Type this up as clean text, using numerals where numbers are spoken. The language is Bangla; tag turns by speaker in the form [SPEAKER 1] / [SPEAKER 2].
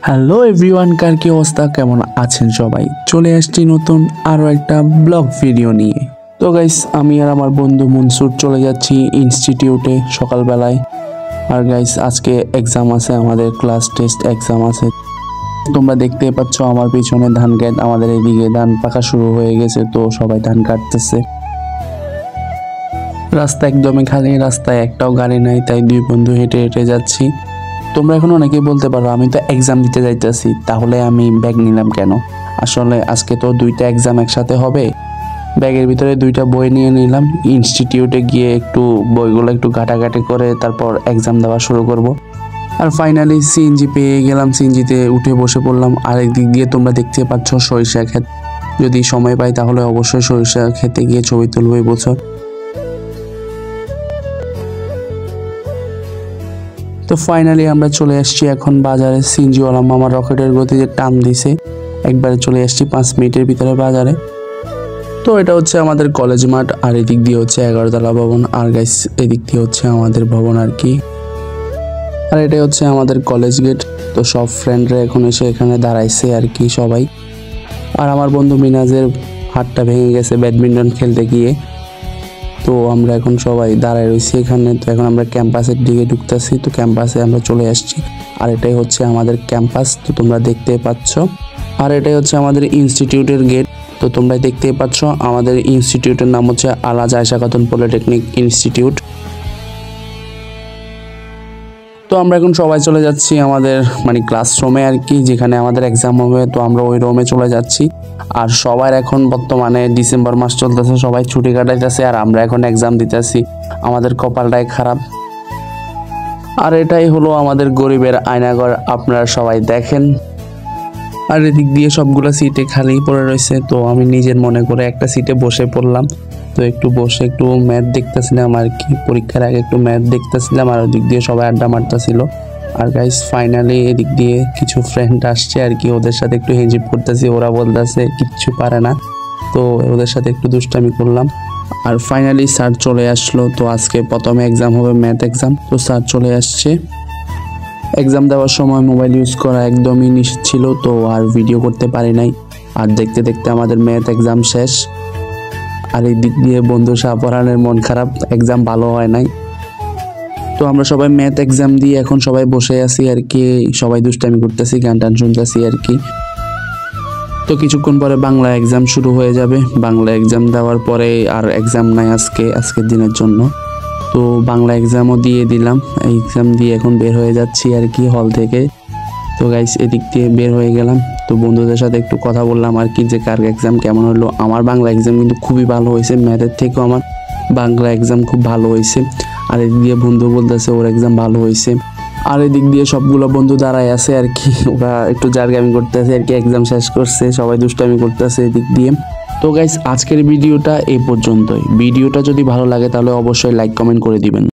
[SPEAKER 1] হ্যালো এভরিওয়ান, কার কি অবস্থা, কেমন আছেন সবাই? চলে আসছি নতুন আরও একটা ব্লগ ভিডিও নিয়ে। তো গাইস, আমি আর আমার বন্ধু মনসুর চলে যাচ্ছি ইনস্টিটিউটে সকালবেলায়। আর গাইস, আজকে এক্সাম আছে, আমাদের ক্লাস টেস্ট এক্সাম আছে। তোমরা দেখতে পাচ্ছ আমার পিছনে ধান ক্ষেত, আমাদের এদিকে ধান পাকা শুরু হয়ে গেছে, তো সবাই ধান কাটতেছে। রাস্তা একদমই খালি, রাস্তায় একটাও গাড়ি নাই, তাই দুই বন্ধু হেঁটে হেঁটে যাচ্ছি। তোমরা এখন অনেকেই বলতে পারো আমি তো এক্সাম দিতে যাইতেছি, তাহলে আমি ব্যাগ নিলাম কেন? আসলে আজকে তো দুইটা এক্সাম একসাথে হবে, ব্যাগের ভিতরে দুইটা বই নিয়ে নিলাম। ইনস্টিটিউটে গিয়ে একটু বইগুলো একটু ঘাটাঘাটি করে তারপর এক্সাম দেওয়া শুরু করব। আর ফাইনালি সিএনজি পেয়ে গেলাম, সিএনজিতে উঠে বসে পড়লাম। আরেক দিক দিয়ে তোমরা দেখতে পাচ্ছ সরিষা ক্ষেত। যদি সময় পাই তাহলে অবশ্যই সরিষা ক্ষেতে গিয়ে ছবি তুলবো এই বছর। তো ফাইনালি আমরা চলে আসছি এখন বাজারে। সিএনজিওয়ালা মামা রকেটের গতিতে টান দিছে, একবারে চলে আসছি 5 মিনিটের ভিতরে বাজারে। তো এটা হচ্ছে আমাদের কলেজ মাঠ, আর এদিক দিয়ে হচ্ছে 11তলা ভবন। আর গাইস, এদিক দিয়ে হচ্ছে আমাদের ভবন আর কি। আর এটাই হচ্ছে আমাদের কলেজ গেট। তো সব ফ্রেন্ডরা এখন এসে এখানে দাঁড়াইছে আর কি সবাই। আর আমার বন্ধু মিনাজের হাতটা ভেঙে গেছে ব্যাডমিন্টন খেলতে গিয়ে, তো আমরা এখন সবাই দাঁড়ায় রয়েছি এখানে। তো এখন আমরা ক্যাম্পাসের দিকে ঢুকতেছি, তো ক্যাম্পাসে আমরা চলে আসছি। আর এটাই হচ্ছে আমাদের ক্যাম্পাস, তো তোমরা দেখতে পাচ্ছ। আর এটাই হচ্ছে আমাদের ইনস্টিটিউটের গেট। তো তোমরা দেখতে পাচ্ছ আমাদের ইনস্টিটিউটের নাম হচ্ছে আলাজ আয়েশা খাতুন পলিটেকনিক ইনস্টিটিউট। তো আমরা এখন সবাই চলে যাচ্ছি আমাদের ক্লাসরুমে আর কি, যেখানে আমাদের এক্সাম হবে। তো আমরা ওই রুমে চলে যাচ্ছি। আর সবার এখন বর্তমানে ডিসেম্বর মাস চলতেছে, সবাই ছুটি কাটাইতেছে, আর আমরা এখন এক্সাম দিতেছি। আমাদের কপালটাই খারাপ। আর এটাই হলো আমাদের গরিবের আয়নাঘর, আপনারা সবাই দেখেন। আর এদিক দিয়ে সবগুলো সিটে খালি পড়ে রয়েছে। তো আমি নিজের মনে করে একটা সিটে বসে পড়লাম। তো একটু বসে একটু ম্যাথ দেখতেছিলাম আর কি, পরীক্ষার আগে একটু ম্যাথ দেখতেছিলাম। আর ওদিক দিয়ে সবাই আড্ডা মারতেছিল। আর গাইস, ফাইনালি এদিক দিয়ে কিছু ফ্রেন্ড আসছে আর কি, ওদের সাথে একটু হেজিপ করতেছি। ওরা বলতেছে কিচ্ছু পারে না, তো ওদের সাথে একটু দুষ্টামি করলাম। আর ফাইনালি স্যার চলে আসলো। তো আজকে প্রথমে এক্সাম হবে, ম্যাথ এক্সাম। তো স্যার চলে আসছে। এক্সাম দেওয়ার সময় মোবাইল ইউজ করা একদমই নিষেধ ছিল, তো আর ভিডিও করতে পারি নাই। আর দেখতে দেখতে আমাদের ম্যাথ এক্সাম শেষ। আর এই দিক দিয়ে বন্ধু শাহপরানের মন খারাপ, এক্সাম ভালো হয় নাই। তো আমরা সবাই ম্যাথ এক্সাম দিয়ে এখন সবাই বসে আছি আর কি, সবাই দুষ্টামি করতেছি, গান টান শুনতেছি আর কি। তো কিছুক্ষণ পরে বাংলা এক্সাম শুরু হয়ে যাবে। বাংলা এক্সাম দেওয়ার পরে আর এক্সাম নাই আজকের দিনের জন্য। তো বাংলা এক্সামও দিয়ে দিলাম, এক্সাম দিয়ে এখন বের হয়ে যাচ্ছি আর কি হল থেকে। তো গাইস, এদিক দিয়ে বের হয়ে গেলাম। তো বন্ধুদের সাথে একটু কথা বললাম আর কি, যে কার এক্সাম কেমন হলো। আমার বাংলা এক্সাম কিন্তু খুবই ভালো হয়েছে, ম্যাথের থেকেও আমার বাংলা এক্সাম খুব ভালো হয়েছে। আর এদিক দিয়ে বন্ধু বলতেছে ওর এক্সাম ভালো হয়েছে। আর এদিক দিয়ে সবগুলো বন্ধু দাঁড়ায় আছে আর কি, ওরা একটু জারগামি করতেছে আর কি, এক্সাম শেষ করছে, সবাই দুষ্টামি করতেছে এদিক দিয়ে। তো গাইস, আজকের ভিডিওটা এই পর্যন্তই। ভিডিওটা যদি ভালো লাগে তাহলে অবশ্যই লাইক কমেন্ট করে দিবেন।